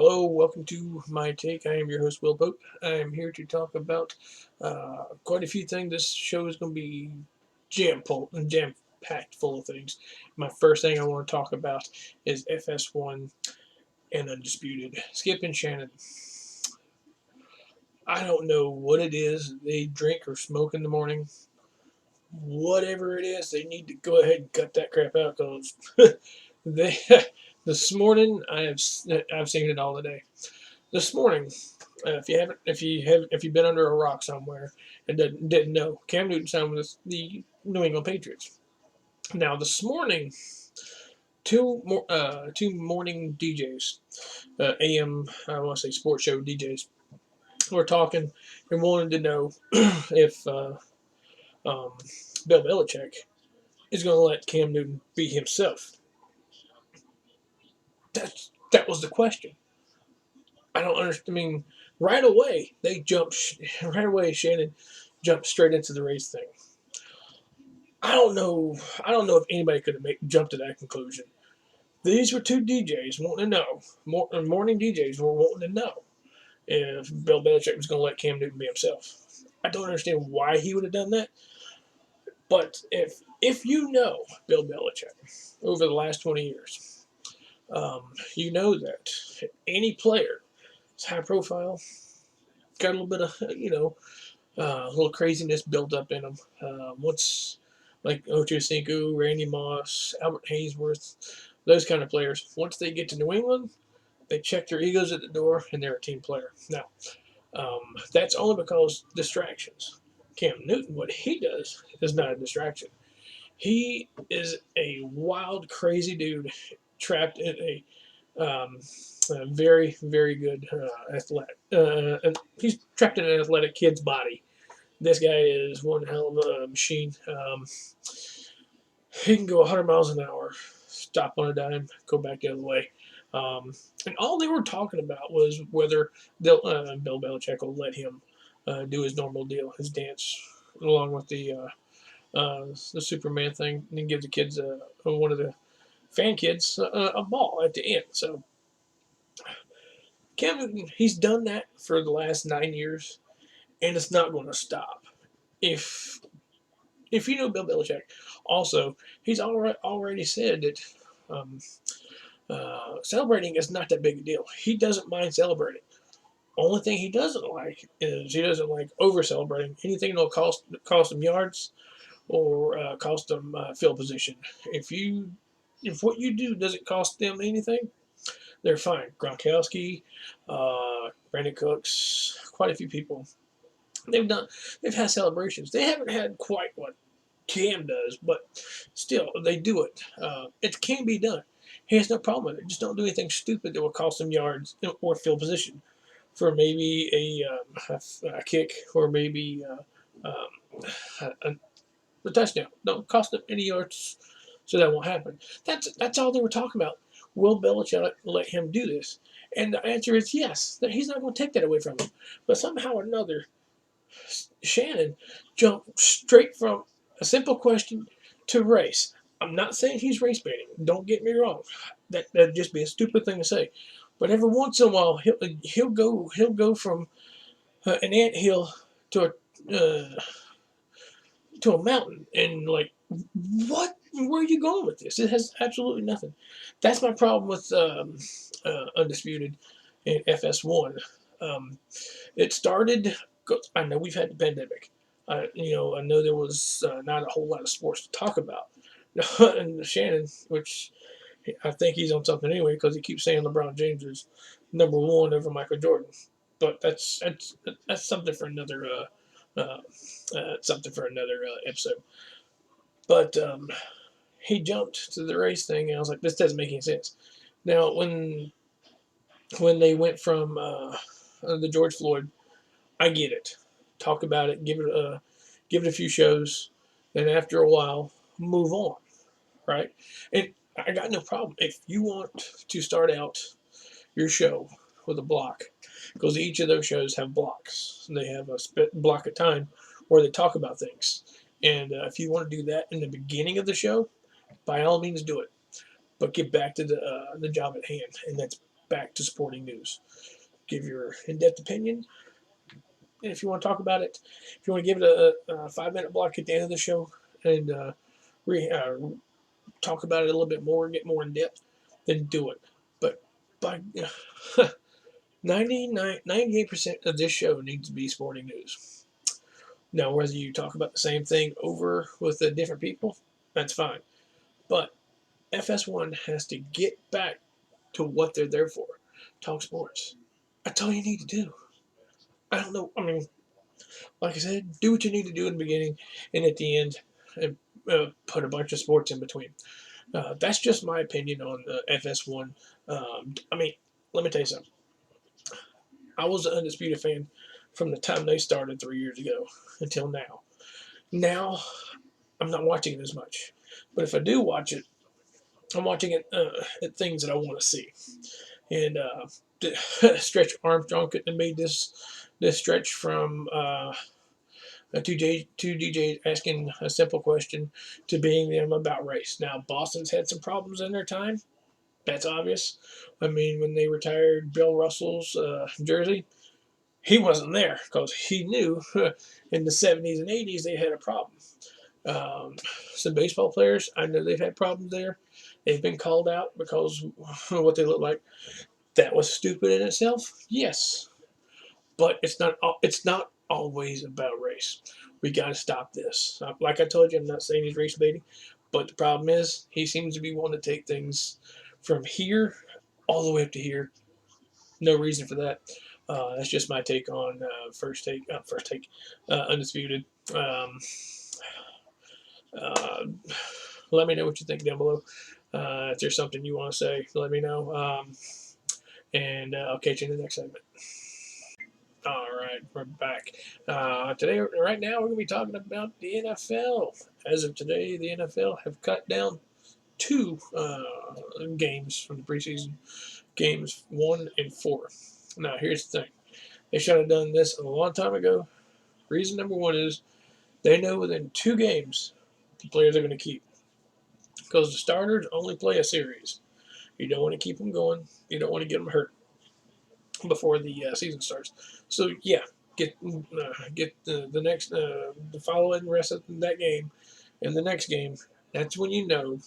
Hello, welcome to my take. I am your host, Will Pope. I am here to talk about quite a few things. This show is going to be jam packed full of things. My first thing I want to talk about is FS1 and Undisputed. Skip and Shannon. I don't know what it is they drink or smoke in the morning. Whatever it is, they need to go ahead and cut that crap out because they. This morning, I've seen it all today. This morning, if you've been under a rock somewhere and didn't know, Cam Newton signed with the New England Patriots. Now this morning, two morning DJs, AM I want to say sports show DJs, were talking and wanted to know if um, Bill Belichick is going to let Cam Newton be himself. That was the question. I don't understand. I mean, right away they jumped. Right away, Shannon jumped straight into the race thing. I don't know. I don't know if anybody could have jumped to that conclusion. These were two DJs wanting to know. Morning DJs were wanting to know if Bill Belichick was going to let Cam Newton be himself. I don't understand why he would have done that. But if you know Bill Belichick over the last 20 years, you know that any player is high profile, got a little bit of a little craziness built up in them. Once like Ocho Cinco, Randy Moss, Albert Haynesworth, those kind of players. Once they get to New England, they check their egos at the door and they're a team player. Now, that's only because distractions. Cam Newton, what he does is not a distraction. He is a wild, crazy dude trapped in a very, very good athletic. He's trapped in an athletic kid's body. This guy is one hell of a machine. He can go 100 miles an hour, stop on a dime, go back the other way. And all they were talking about was whether Bill Belichick will let him do his normal deal, his dance, along with the Superman thing, and then give the kids one of the fan kids a ball at the end. So Cam Newton, he's done that for the last 9 years, and it's not going to stop. If if you know Bill Belichick, also he's already said that um, celebrating is not that big a deal. He doesn't mind celebrating. Only thing he doesn't like is he doesn't like over celebrating. Anything that'll cost him yards or cost them field position. If what you do doesn't cost them anything, they're fine. Gronkowski, Brandon Cooks, quite a few people. They've done. They've had celebrations. They haven't had quite what Cam does, but still, they do it. It can be done. He has no problem with it. Just don't do anything stupid that will cost them yards or field position for maybe a kick or maybe a touchdown. Don't cost them any yards, so that won't happen. That's all they were talking about. Will Belichick let him do this? And the answer is yes. That he's not going to take that away from him. But somehow or another, Shannon jumped straight from a simple question to race. I'm not saying he's race baiting. Don't get me wrong. That'd just be a stupid thing to say. But every once in a while, he'll go from an ant hill to a mountain, and like, what? Where are you going with this? It has absolutely nothing. That's my problem with Undisputed and FS1. Um, it started. I know we've had the pandemic. I know there was not a whole lot of sports to talk about. And Shannon, which I think he's on something anyway, because he keeps saying LeBron James is number one over Michael Jordan. But that's something for another episode. But he jumped to the race thing, and I was like, this doesn't make any sense. Now, when they went from the George Floyd, I get it. Talk about it, give it a few shows, and after a while, move on, right? And I got no problem if you want to start out your show with a block, because each of those shows have blocks. They have a block of time where they talk about things, and if you want to do that in the beginning of the show, by all means do it. But get back to the job at hand, and that's back to sporting news. Give your in-depth opinion. And if you want to talk about it, if you want to give it a 5-minute block at the end of the show and talk about it a little bit more, get more in depth, then do it. But by 98% of this show needs to be sporting news. Now, whether you talk about the same thing over with different people, that's fine. But FS1 has to get back to what they're there for. Talk sports. That's all you need to do. I don't know. I mean, like I said, do what you need to do in the beginning and at the end, and put a bunch of sports in between. That's just my opinion on FS1. I mean, let me tell you something. I was an Undisputed fan from the time they started 3 years ago until now. Now, I'm not watching it as much. But if I do watch it, I'm watching it at things that I want to see. And Stretch Armstrong couldn't have made this stretch from two DJs asking a simple question to being them about race. Now, Boston's had some problems in their time. That's obvious. I mean, when they retired Bill Russell's jersey, he wasn't there because he knew in the 70s and 80s they had a problem. Some baseball players, I know they've had problems there. They've been called out because of what they look like. That was stupid in itself, yes, but it's not always about race. We got to stop this. Like I told you, I'm not saying he's race baiting, but the problem is he seems to be wanting to take things from here all the way up to here. No reason for that. That's just my take on first take, undisputed. Uh, Let me know what you think down below. If there's something you want to say, let me know. And I'll catch you in the next segment. All right, we're back. Today, right now, we're going to be talking about the NFL. As of today, the NFL have cut down 2 games from the preseason, games 1 and 4. Now, here's the thing. They should have done this a long time ago. Reason number 1 is they know within 2 games the players are going to keep. Because the starters only play a series. You don't want to keep them going. You don't want to get them hurt before the season starts. So yeah, get the next the following rest of that game and the next game. That's when you know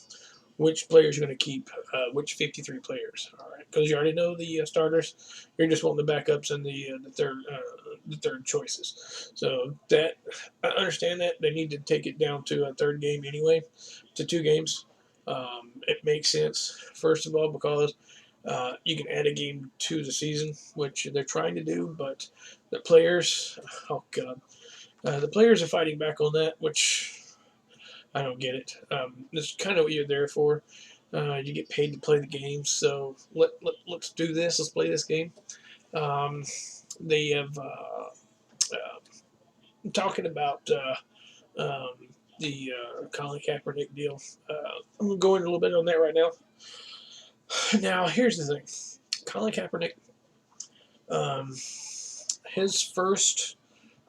which players you're going to keep, which 53 players. All right, because you already know the starters. You're just wanting the backups and the third choices. So that I understand that they need to take it down to a third game anyway, to 2 games. It makes sense, first of all, because you can add a game to the season, which they're trying to do, but the players, oh God, the players are fighting back on that, which I don't get it. It's kind of what you're there for. You get paid to play the game, so let's do this. Let's play this game. They have talking about the Colin Kaepernick deal. I'm going to go in a little bit on that right now. Now, here's the thing. Colin Kaepernick, his first,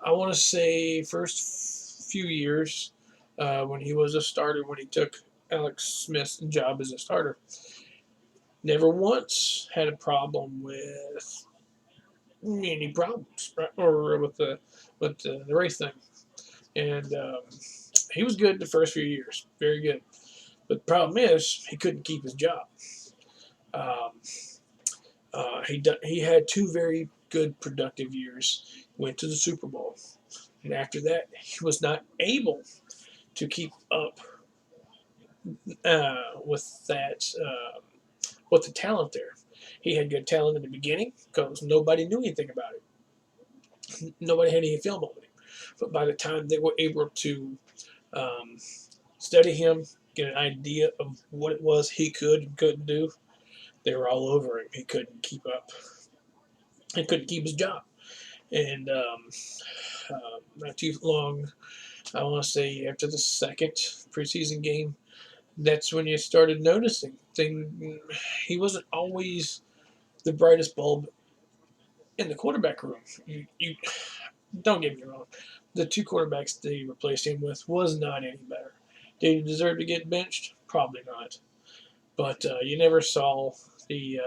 I want to say, first few years when he was a starter, when he took Alex Smith's job as a starter, never once had a problem with any problems, right? Or with the race thing. And he was good the first few years, very good. But the problem is he couldn't keep his job. He had 2 very good productive years. Went to the Super Bowl, and after that, he was not able to keep up with that with the talent there. He had good talent in the beginning because nobody knew anything about it. Nobody had any film on him. But by the time they were able to study him, get an idea of what it was he could and couldn't do, they were all over him. He couldn't keep up. He couldn't keep his job. And not too long, I want to say after the second preseason game, that's when you started noticing he wasn't always the brightest bulb in the quarterback room. You don't get me wrong. The 2 quarterbacks they replaced him with was not any better. Did he deserve to get benched? Probably not. But you never saw the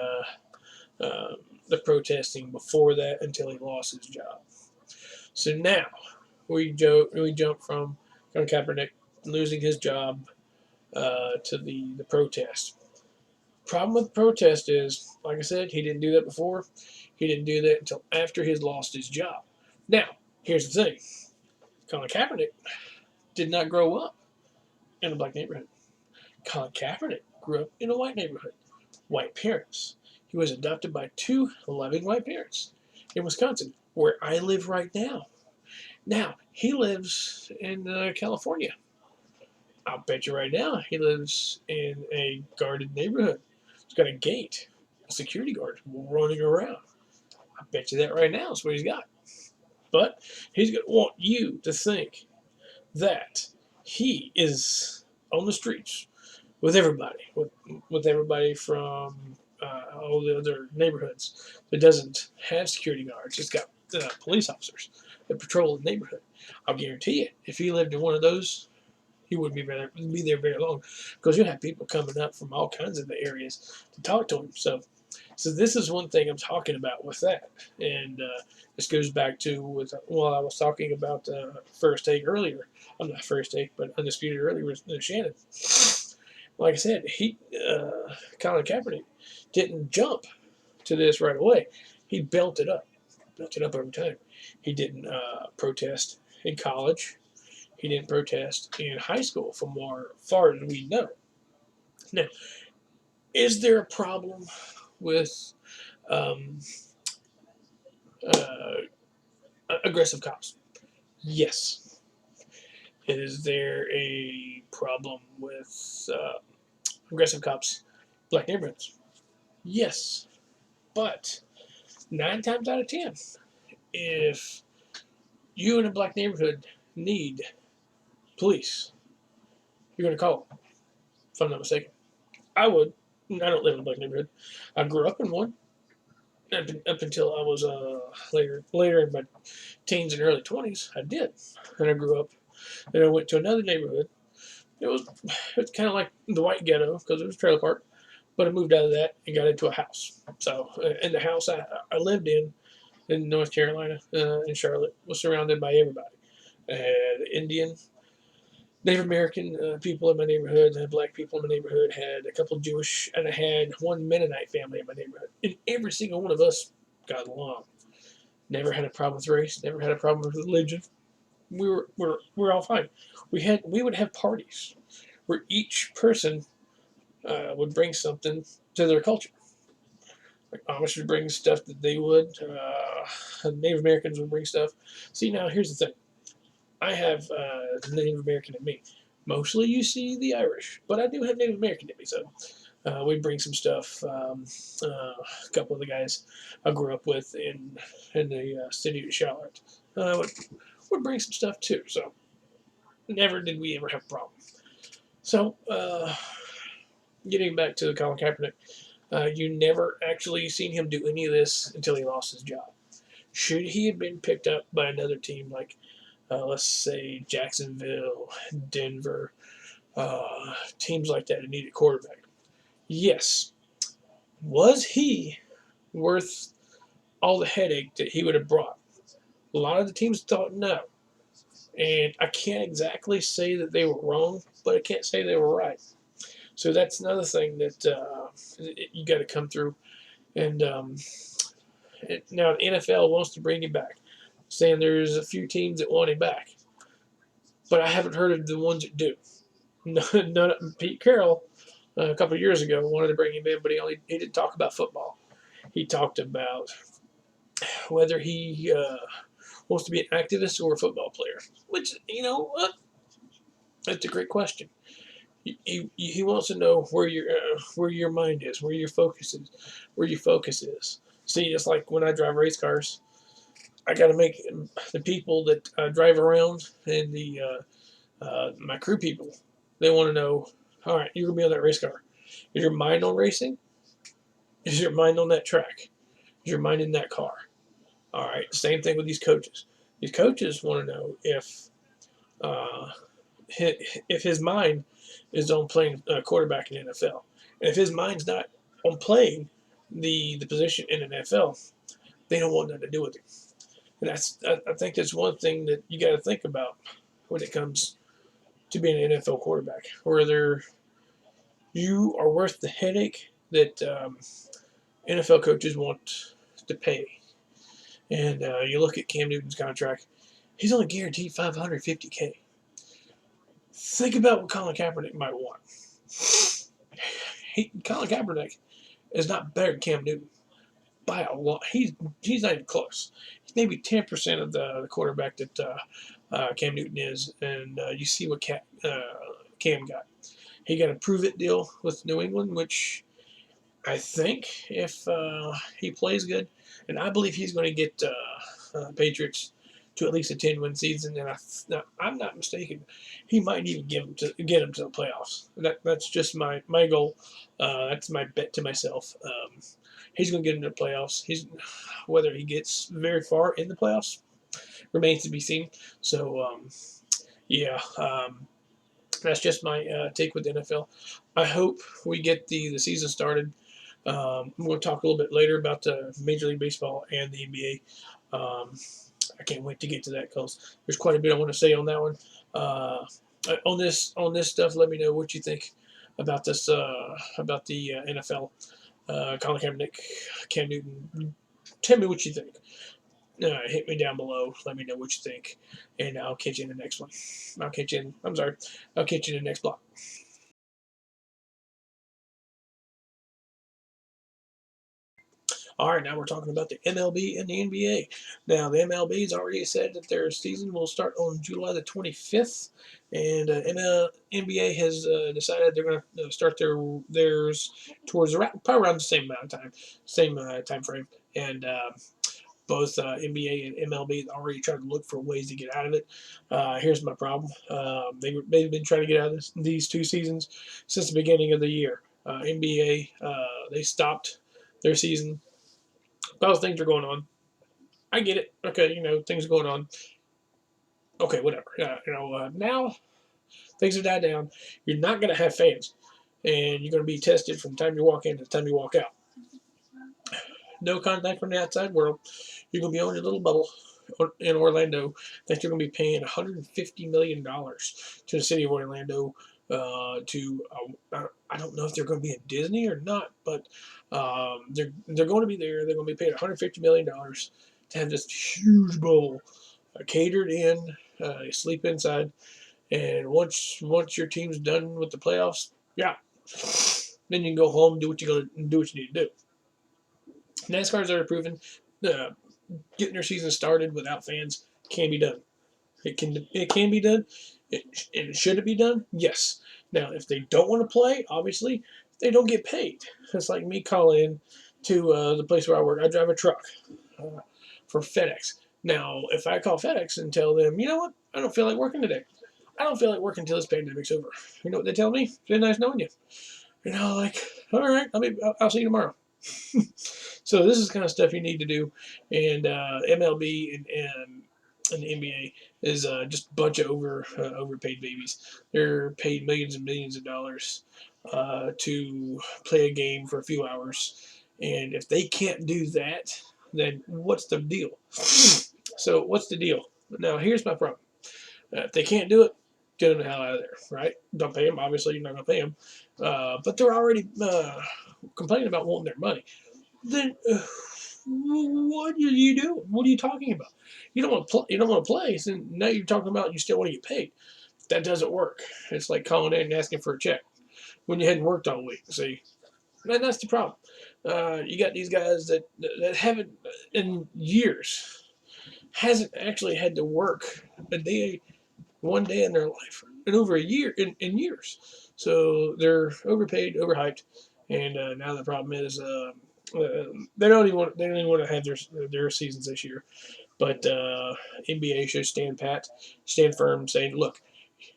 um, the protesting before that until he lost his job. So now we jump from Colin Kaepernick losing his job to the protest. Problem with the protest is, like I said, he didn't do that before. He didn't do that until after he lost his job. Now, here's the thing: Colin Kaepernick did not grow up in a black neighborhood. Colin Kaepernick grew up in a white neighborhood, white parents. He was adopted by two loving white parents in Wisconsin, where I live right now. Now, he lives in California. I'll bet you right now he lives in a guarded neighborhood. He's got a gate, a security guard running around. I bet you that right now is what he's got. But he's going to want you to think that he is on the streets with everybody from all the other neighborhoods that doesn't have security guards. It's got police officers that patrol the neighborhood. I'll guarantee you, if he lived in one of those, he wouldn't be there very long, because you'll have people coming up from all kinds of the areas to talk to him. So this is one thing I'm talking about with that, and this goes back to I was talking about first take earlier. I'm not first take, but undisputed earlier with Shannon. Like I said, Colin Kaepernick didn't jump to this right away. He built it up over time. He didn't protest in college. He didn't protest in high school, from far as we know. Now, is there a problem with uh, aggressive cops? Yes. Is there a problem with aggressive cops, black neighborhoods? Yes. But 9 times out of 10, if you in a black neighborhood need police, you're going to call them, if I'm not mistaken. I would. I don't live in a black neighborhood. I grew up in one up until I was later in my teens and early 20s. I did. And I grew up. Then I went to another neighborhood. It was kind of like the white ghetto, because it was a trailer park. But I moved out of that and got into a house. So, and the house I lived in North Carolina, in Charlotte, was surrounded by everybody. I had Indian, Native American people in my neighborhood, I had black people in my neighborhood, had a couple of Jewish, and I had one Mennonite family in my neighborhood. And every single one of us got along. Never had a problem with race, never had a problem with religion. We're all fine. We would have parties where each person would bring something to their culture. Like Amish would bring stuff that they would. Native Americans would bring stuff. See, now here's the thing. I have Native American in me. Mostly you see the Irish, but I do have Native American in me. So we bring some stuff. A couple of the guys I grew up with in the city of Charlotte would bring some stuff too. So never did we ever have a problem. So getting back to Colin Kaepernick, you never actually seen him do any of this until he lost his job. Should he have been picked up by another team like, let's say, Jacksonville, Denver, teams like that that needed quarterback? Yes. Was he worth all the headache that he would have brought? A lot of the teams thought no. And I can't exactly say that they were wrong, but I can't say they were right. So that's another thing that you got to come through. And now the NFL wants to bring him back, saying there's a few teams that want him back. But I haven't heard of the ones that do. Pete Carroll, a couple of years ago, wanted to bring him in, but he didn't talk about football. He talked about whether he wants to be an activist or a football player, which, that's a great question. He wants to know where your mind is, where your focus is. See, it's like when I drive race cars, I got to make the people that drive around and my crew people, they want to know, all right, you're gonna be on that race car. Is your mind on racing? Is your mind on that track? Is your mind in that car? All right. Same thing with these coaches. These coaches want to know if his mind is on playing quarterback in the NFL. And if his mind's not on playing, the position in the NFL, they don't want nothing to do with it. And I think that's one thing that you got to think about when it comes to being an NFL quarterback, whether you are worth the headache that NFL coaches want to pay. And you look at Cam Newton's contract; he's only guaranteed $550K. Think about what Colin Kaepernick might want. Colin Kaepernick is not better than Cam Newton by a lot. He's not even close. He's maybe 10% of the quarterback that Cam Newton is, and you see what Cam got. He got a prove it deal with New England, which I think if he plays good, and I believe he's going to get Patriots to at least a 10-win season, and I'm not mistaken, he might even get them to the playoffs. That's just my goal. That's my bet to myself. He's going to get into the playoffs. Whether he gets very far in the playoffs remains to be seen. So yeah. That's just my take with the NFL. I hope we get the season started. We'll talk a little bit later about the Major League Baseball and the NBA. I can't wait to get to that because there's quite a bit I want to say on that one. On this stuff, let me know what you think about this about the NFL. Colin Kaepernick, Cam Newton. Tell me what you think. Hit me down below. Let me know what you think, and I'll catch you in the next one. I'll catch you in the next block. All right, now we're talking about the MLB and the NBA. Now, the MLB's already said that their season will start on July the 25th, and NBA has decided they're going to start theirs towards probably around the same amount of time, same time frame, and both NBA and MLB already tried to look for ways to get out of it. Here's my problem. They've been trying to get out of these two seasons since the beginning of the year. NBA, they stopped their season. Those things are going on. I get it. Okay, things are going on. Okay, whatever. Now things have died down. You're not going to have fans, and you're going to be tested from the time you walk in to the time you walk out. No contact from the outside world. You're going to be on your little bubble in Orlando that you're going to be paying $150 million to the city of Orlando I don't know if they're going to be in Disney or not, but they're going to be there. They're going to be paid $150 million to have this huge bowl catered in. You sleep inside, and once your team's done with the playoffs, yeah, then you can go home and do what you need to do. NASCAR's already proven getting their season started without fans can be done. It can be done. Should it be done? Yes. Now, if they don't want to play, obviously they don't get paid. It's like me calling in to the place where I work. I drive a truck for FedEx. Now, if I call FedEx and tell them, you know what, I don't feel like working today. I don't feel like working until this pandemic's over. You know what they tell me? It's been nice knowing you. Like, all right, I'll see you tomorrow. So this is the kind of stuff you need to do, and MLB and the NBA is just a bunch of overpaid babies. They're paid millions and millions of dollars to play a game for a few hours, and if they can't do that, then what's the deal? So what's the deal? Now here's my problem. If they can't do it, get them the hell out of there, right? Don't pay them. Obviously, you're not going to pay them. But they're already complaining about wanting their money. Then what are you doing? What are you talking about? You don't want to play. You don't want to play. So now you're talking about you still want to get paid. That doesn't work. It's like calling in and asking for a check when you hadn't worked all week. See, and that's the problem. You got these guys that haven't in years hasn't actually had to work one day in their life in over a year in years. So they're overpaid, overhyped, and now the problem is they don't even want to have their seasons this year. But NBA should stand firm, saying, "Look,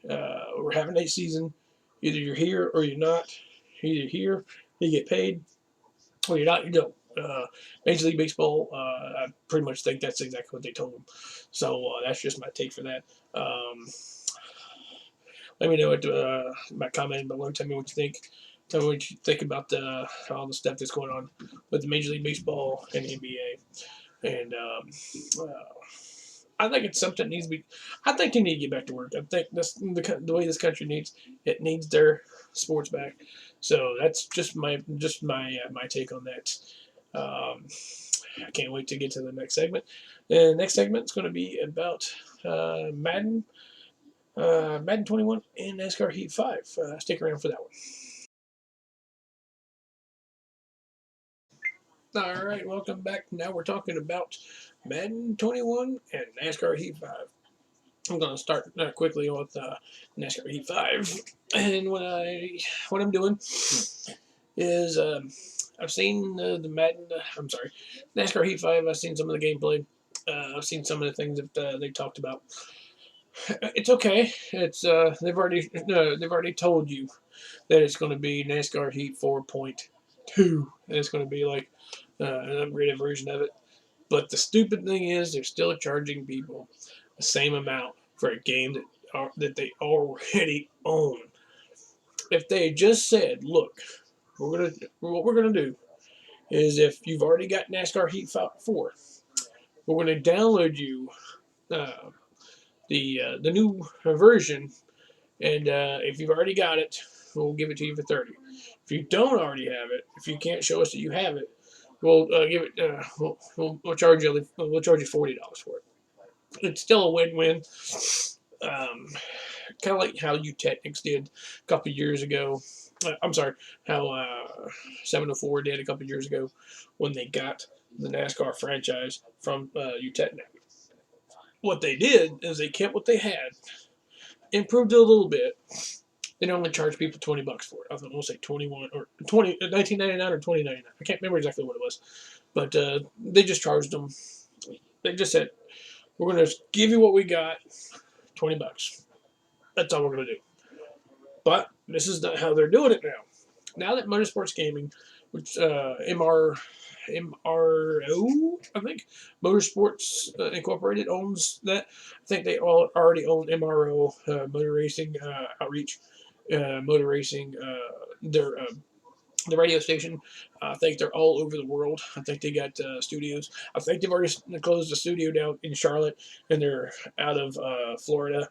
we're having a season. Either you're here or you're not. Either here, you get paid, or you're not. You don't." Major League Baseball, I pretty much think that's exactly what they told them. So that's just my take for that. Let me know my comment below. Tell me what you think. tell me what you think about all the stuff that's going on with the Major League Baseball and NBA. And I think it's something that needs to be. I think they need to get back to work. I think this the way this country needs their sports back. So that's just my take on that. Um, I can't wait to get to the next segment. The next segment is going to be about Madden 21 and NASCAR Heat 5. Stick around for that one. All right, welcome back. Now we're talking about Madden 21 and NASCAR Heat 5. I'm going to start quickly with NASCAR Heat 5. And what I'm doing is I've seen the Madden, I'm sorry, NASCAR Heat 5. I've seen some of the gameplay. I've seen some of the things that they talked about. It's okay. It's they've already told you that it's going to be NASCAR Heat 4.2. And it's going to be like an upgraded version of it. But the stupid thing is, they're still charging people the same amount for a game that they already own. If they just said, "Look, what we're gonna do is if you've already got NASCAR Heat 4, we're gonna download you uh, the new version, and if you've already got it, we'll give it to you for 30. If you don't already have it, if you can't show us that you have it, we'll give it. We'll charge you. We'll charge you $40 for it. It's still a win-win. Kind of like how Technics did a couple years ago. I'm sorry, how 704 did a couple years ago when they got the NASCAR franchise from Technic. What they did is they kept what they had, improved it a little bit, then only charged people $20 for it. I want to say 21 or 1999 or 2099. I can't remember exactly what it was, but they just charged them. They just said, "We're going to give you what we got, $20. That's all we're going to do." But this is not how they're doing it now. Now that Motorsports Gaming, which MRO, I think, Motorsports Incorporated owns that. I think they all already own MRO, Motor Racing Outreach, Motor Racing, the radio station. I think they're all over the world. I think they got studios. I think they've already closed a studio down in Charlotte, and they're out of Florida,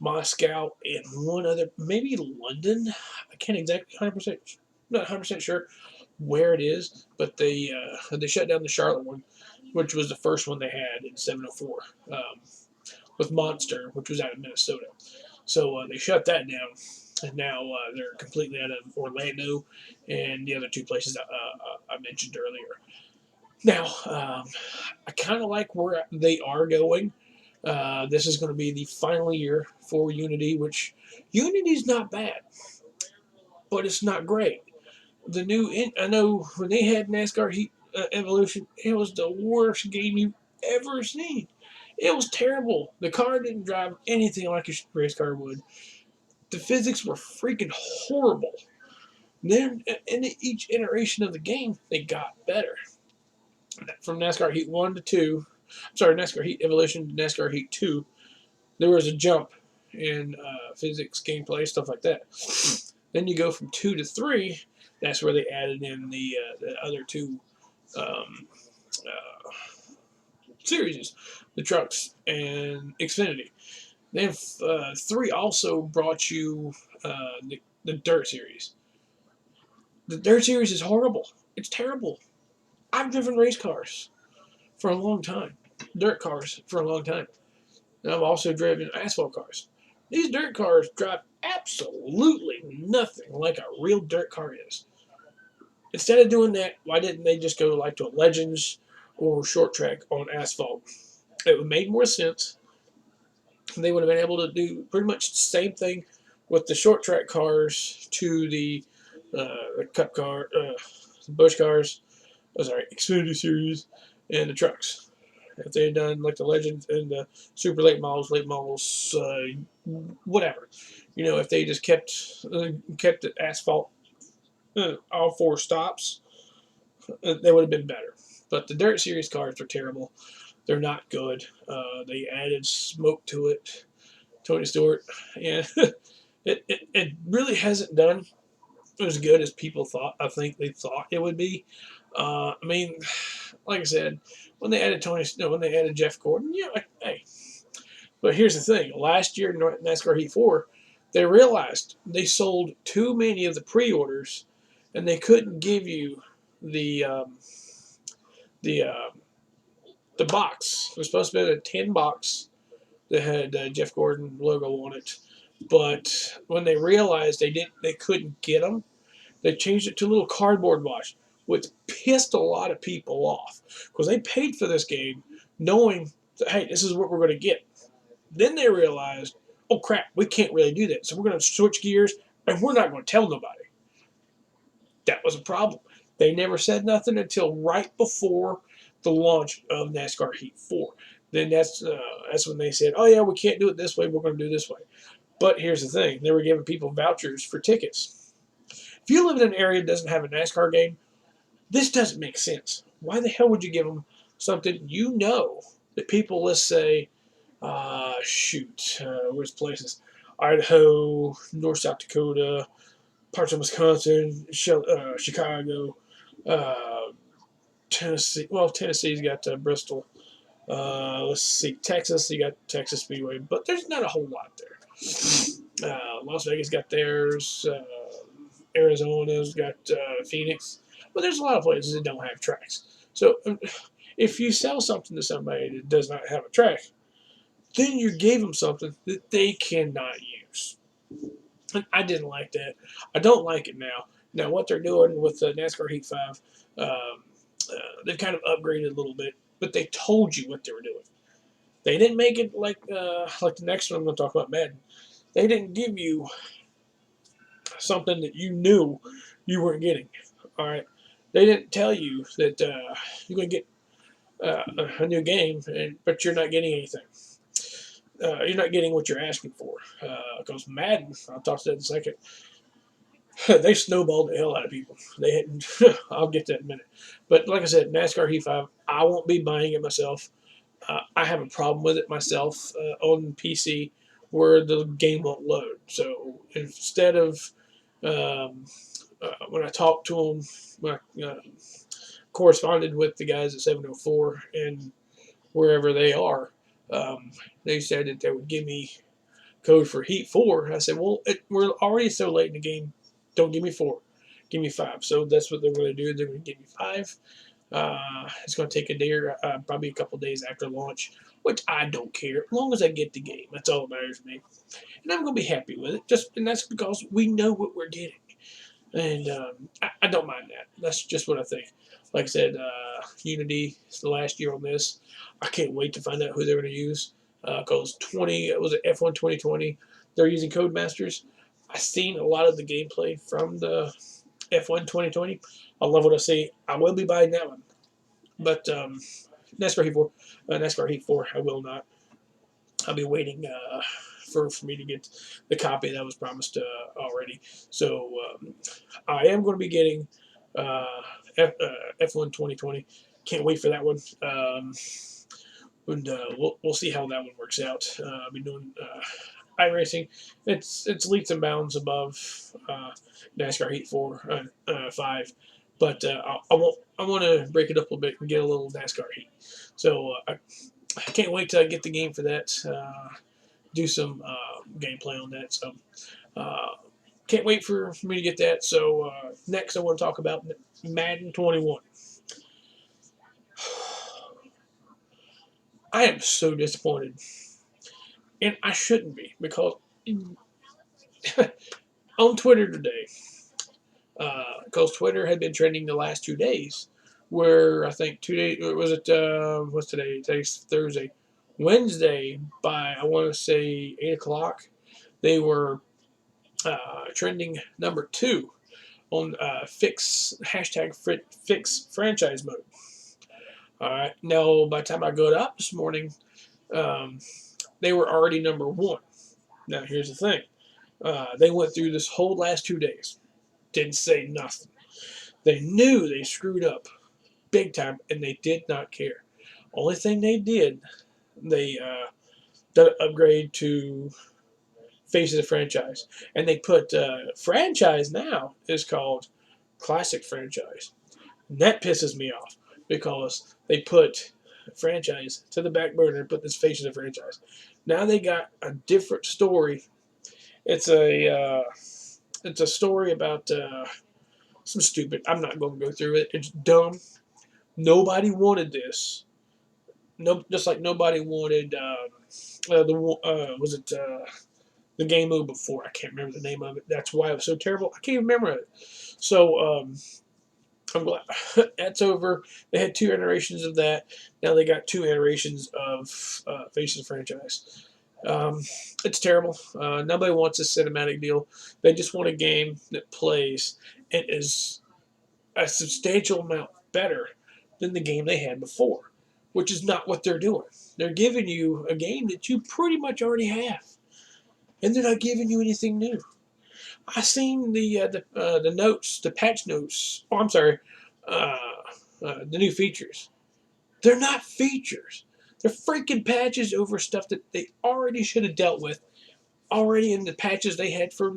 Moscow, and one other, maybe London. I can't exactly 100%, not 100% sure where it is, but they shut down the Charlotte one, which was the first one they had in 704, with Monster, which was out of Minnesota. So they shut that down, and now they're completely out of Orlando and the other two places I mentioned earlier. Now, I kind of like where they are going. This is going to be the final year for Unity, which Unity's not bad, but it's not great. I know when they had NASCAR Heat Evolution, it was the worst game you've ever seen. It was terrible. The car didn't drive anything like a race car would. The physics were freaking horrible. Then in each iteration of the game, they got better. From NASCAR Heat 1 to 2, sorry, NASCAR Heat Evolution to NASCAR Heat 2, there was a jump in physics, gameplay, stuff like that. Then you go from 2 to 3, that's where they added in the other two um, uh, series, the trucks and Xfinity. Then 3 also brought you the Dirt Series. The Dirt Series is horrible. It's terrible. I've driven race cars for a long time, dirt cars for a long time. And I've also driven asphalt cars. These dirt cars drive absolutely nothing like a real dirt car is. Instead of doing that, why didn't they just go like to a Legends or short track on asphalt? It would have made more sense. They would have been able to do pretty much the same thing with the short track cars to the Cup car, the Busch cars, Xfinity Series, and the trucks. If they had done like the Legends and the super late models, whatever, if they just kept the asphalt all 4 stops, they would have been better. But the Dirt Series cars are terrible. They're not good. They added smoke to it. Tony Stewart, yeah, it really hasn't done as good as people thought. I think they thought it would be. I mean, like I said, when they added when they added Jeff Gordon, yeah, like, hey. But here's the thing: last year in NASCAR Heat 4, they realized they sold too many of the pre-orders, and they couldn't give you the the uh, the box. It was supposed to be a 10 box that had Jeff Gordon logo on it, but when they realized they couldn't get them, they changed it to a little cardboard box, which pissed a lot of people off because they paid for this game knowing that, hey, this is what we're going to get. Then they realized, oh crap, we can't really do that, so we're going to switch gears and we're not going to tell nobody. That was a problem. They never said nothing until right before the launch of NASCAR Heat 4. Then that's when they said, oh yeah, we can't do it this way. We're going to do it this way. But here's the thing: they were giving people vouchers for tickets. If you live in an area that doesn't have a NASCAR game, this doesn't make sense. Why the hell would you give them something you know that people, let's say, where's places? Idaho, North South Dakota, parts of Wisconsin, Chicago, uh, Tennessee. Well, Tennessee's got Bristol. Let's see, Texas. You got Texas Speedway, but there's not a whole lot there. Las Vegas got theirs. Arizona's got Phoenix, but there's a lot of places that don't have tracks. So if you sell something to somebody that does not have a track, then you gave them something that they cannot use. And I didn't like that. I don't like it now. Now what they're doing with NASCAR Heat 5, they've kind of upgraded a little bit, but they told you what they were doing. They didn't make it like the next one I'm going to talk about, Madden. They didn't give you something that you knew you weren't getting. All right, they didn't tell you that you're going to get a new game, but you're not getting anything. You're not getting what you're asking for. Because Madden, I'll talk to that in a second, they snowballed the hell out of people. They hadn't. I'll get that in a minute. But like I said, NASCAR Heat 5, I won't be buying it myself. I have a problem with it myself on PC where the game won't load. So instead of when I talked to them, when I corresponded with the guys at 704 and wherever they are, they said that they would give me code for Heat 4. I said, well, we're already so late in the game. Don't give me 4. Give me 5. So that's what they're going to do. They're going to give me 5. It's going to take a day or probably a couple days after launch, which I don't care. As long as I get the game, that's all that matters to me. And I'm going to be happy with it. And that's because we know what we're getting. And I don't mind that. That's just what I think. Like I said, Unity is the last year on this. I can't wait to find out who they're going to use. Because it was an F1 2020. They're using Codemasters. I've seen a lot of the gameplay from the F1 2020. I love what I see. I will be buying that one. But NASCAR Heat 4, I will not. I'll be waiting for me to get the copy that was promised already. So I am going to be getting F1 2020. Can't wait for that one. And we'll see how that one works out. I've been doing iRacing. It's leaps and bounds above NASCAR Heat 4, 5. But I want to break it up a little bit and get a little NASCAR Heat. So I can't wait to get the game for that. Do some gameplay on that. So can't wait for me to get that. So next I want to talk about Madden 21. I am so disappointed. And I shouldn't be because on Twitter today, because Twitter had been trending the last 2 days, where I think 2 days, was it, what's today? Today's Thursday. Wednesday, by I want to say 8 o'clock, they were trending number 2 on hashtag fix franchise mode. All right. Now, by the time I got up this morning, they were already number 1. Now, here's the thing. They went through this whole last 2 days. Didn't say nothing. They knew they screwed up big time, and they did not care. Only thing they did, they did an upgrade to Faces of Franchise, and they put franchise now is called Classic Franchise. And that pisses me off because they put franchise to the back burner and put this Faces of Franchise. Now they got a different story. It's a story about some stupid. I'm not going to go through it. It's dumb. Nobody wanted this. No, just like nobody wanted was it the game mode before? I can't remember the name of it. That's why it was so terrible. I can't even remember it. So I'm glad that's over. They had 2 iterations of that. Now they got 2 iterations of Faces of Franchise. It's terrible. Nobody wants a cinematic deal. They just want a game that plays and is a substantial amount better than the game they had before, which is not what they're doing. They're giving you a game that you pretty much already have, and they're not giving you anything new. I seen the notes, the patch notes. Oh, I'm sorry, uh, the new features. They're not features. They're freaking patches over stuff that they already should have dealt with already in the patches they had for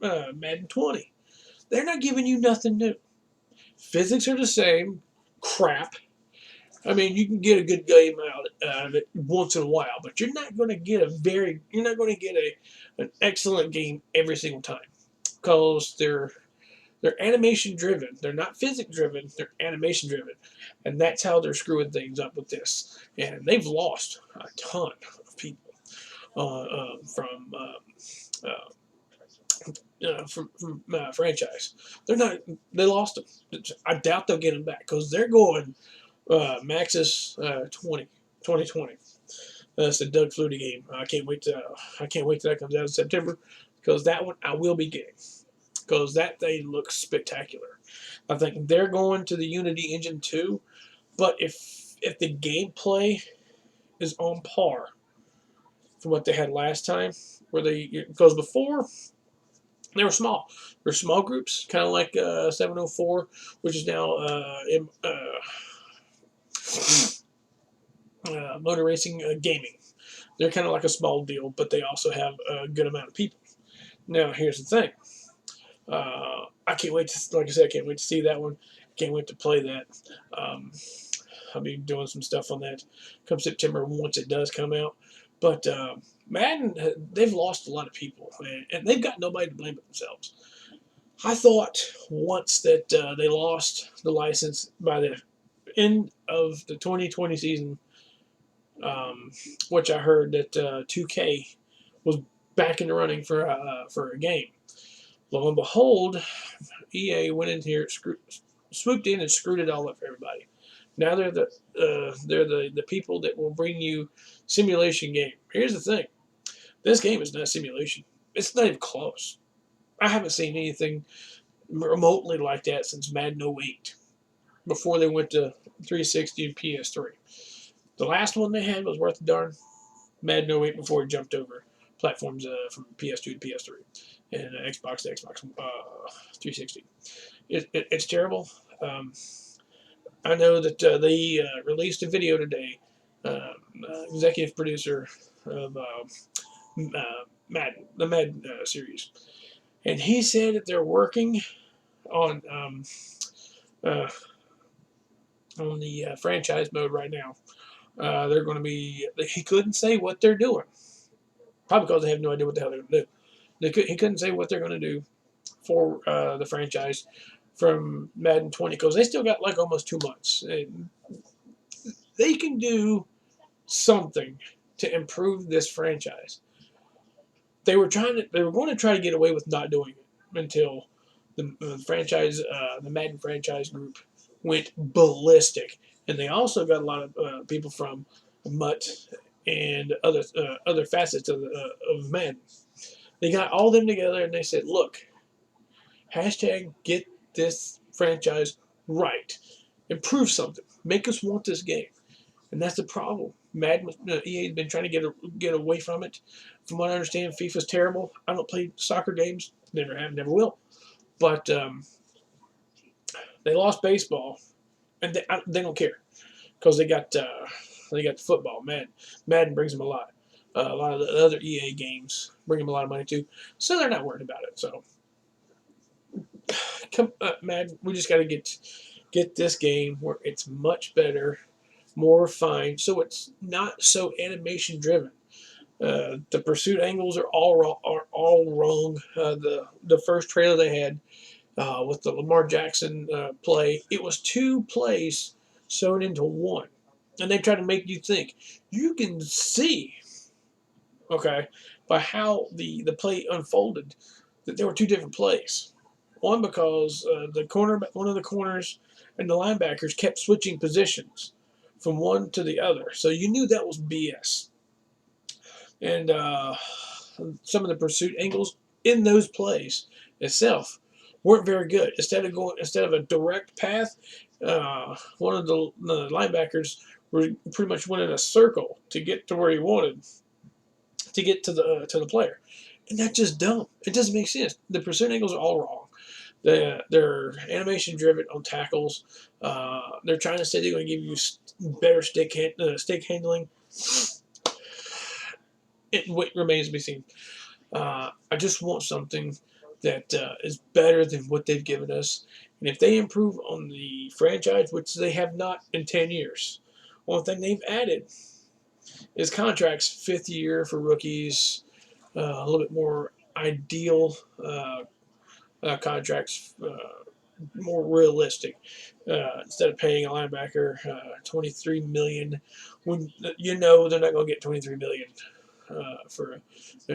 Madden 20. They're not giving you nothing new. Physics are the same. Crap. I mean, you can get a good game out of it once in a while, but you're not going to get an excellent game every single time because they're animation driven. They're not physics driven. They're animation driven, and that's how they're screwing things up with this. And they've lost a ton of people from franchise. They lost them. I doubt they'll get them back because they're going Maxis 2020. That's the Doug Flutie game. I can't wait till that comes out in September because that one I will be getting because that thing looks spectacular. I think they're going to the Unity Engine 2, but if the gameplay is on par from what they had last time, because before they were small. They're small groups, kind of like 704, which is now Motor Racing Gaming. They're kind of like a small deal, but they also have a good amount of people. Now, here's the thing. I can't wait to, like I said, I can't wait to see that one. Can't wait to play that. I'll be doing some stuff on that come September once it does come out. But Madden, they've lost a lot of people, and they've got nobody to blame but themselves. I thought once that they lost the license by the end of the 2020 season, which I heard that 2K was back in the running for a game. Lo and behold, EA went in here, swooped in, and screwed it all up for everybody. Now they're the people that will bring you simulation game. Here's the thing: this game is not simulation. It's not even close. I haven't seen anything remotely like that since Madden 08, before they went to 360 and PS3. The last one they had was worth a darn. Madden 08 before it jumped over platforms from PS2 to PS3 and Xbox to Xbox 360. It's terrible. I know that they released a video today. Executive producer of Madden, the Madden series, and he said that they're working on the franchise mode right now. They're going to be. He couldn't say what they're doing, probably because they have no idea what the hell they're going to do. He couldn't say what they're going to do for the franchise from Madden 20 because they still got like almost 2 months. And they can do something to improve this franchise. They were going to try to get away with not doing it until the Madden franchise group went ballistic, and they also got a lot of people from Mutt and other facets of Madden. They got all them together and they said, "Look, hashtag get this franchise right, improve something, make us want this game." And that's the problem. Madden, EA's been trying to get away from it. From what I understand, FIFA's terrible. I don't play soccer games. Never have, never will. But they lost baseball, and they don't care because they got the football. Madden brings them a lot. A lot of the other EA games bring them a lot of money too, so they're not worried about it. So, man, we just got to get this game where it's much better, more refined, so it's not so animation driven. The pursuit angles are all wrong. The first trailer they had with the Lamar Jackson play, it was two plays sewn into one, and they try to make you think. You can see, okay, by how the play unfolded, that there were two different plays. One because one of the corners, and the linebackers kept switching positions from one to the other, so you knew that was BS. And some of the pursuit angles in those plays itself weren't very good. Instead of a direct path, one of the linebackers pretty much went in a circle to get to where he wanted to get to the player, and that's just dumb. It doesn't make sense. The pursuit angles are all wrong. They're animation driven on tackles. They're trying to say they're going to give you better stick handling. It remains to be seen. I just want something that is better than what they've given us. And if they improve on the franchise, which they have not in 10 years, one thing they've added is contracts, fifth year for rookies, a little bit more ideal contracts, more realistic. Instead of paying a linebacker $23 million, when you know they're not going to get $23 million for an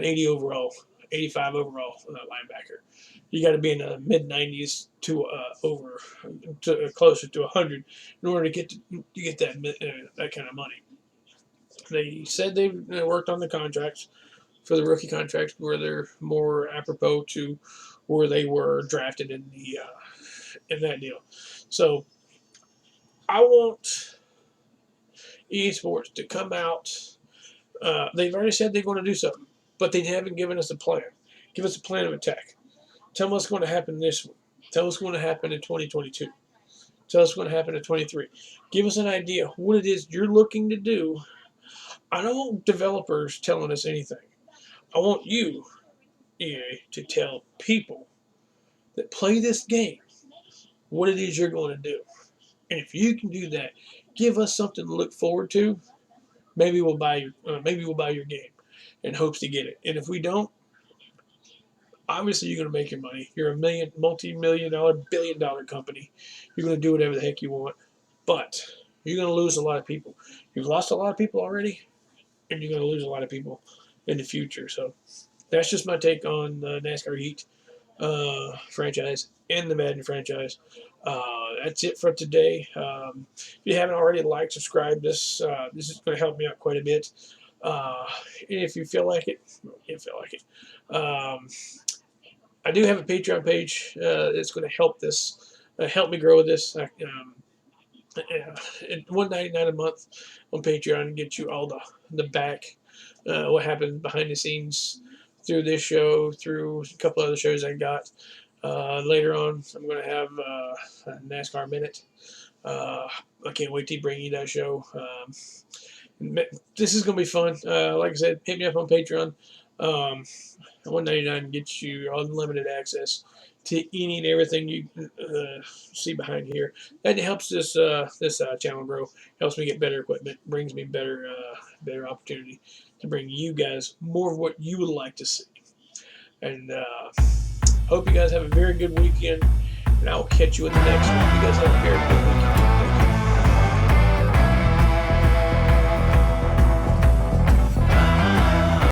85 overall linebacker. You got to be in the mid 90s to closer to 100 in order to get that kind of money. They said they've worked on the contracts for the rookie contracts where they're more apropos to where they were drafted in that deal. So I want EA Sports to come out. They've already said they're going to do something, but they haven't given us a plan. Give us a plan of attack. Tell them what's going to happen this one. Tell us what's going to happen in 2022. Tell us what's going to happen in 23. Give us an idea what it is you're looking to do. I don't want developers telling us anything. I want you, EA, to tell people that play this game what it is you're going to do. And if you can do that, give us something to look forward to. Maybe we'll buy your game in hopes to get it. And if we don't, obviously you're going to make your money. You're a multi-million-dollar, billion-dollar company. You're going to do whatever the heck you want. But you're going to lose a lot of people. You've lost a lot of people already, and you're going to lose a lot of people in the future. So that's just my take on the NASCAR Heat franchise and the Madden franchise. That's it for today. If you haven't already liked, subscribe. This is going to help me out quite a bit. And if you feel like it, I do have a Patreon page that's going to help me grow this. $1.99 a month on Patreon gets you all the back, what happens behind the scenes through this show, through a couple other shows I got. Later on, I'm going to have a NASCAR Minute. I can't wait to bring you that show. This is going to be fun. Like I said, hit me up on Patreon. $1.99 gets you unlimited access to any and everything you see behind here. That helps this channel grow. Helps me get better equipment. Brings me better opportunity to bring you guys more of what you would like to see. And hope you guys have a very good weekend. And I'll catch you in the next one. You guys have a very good weekend.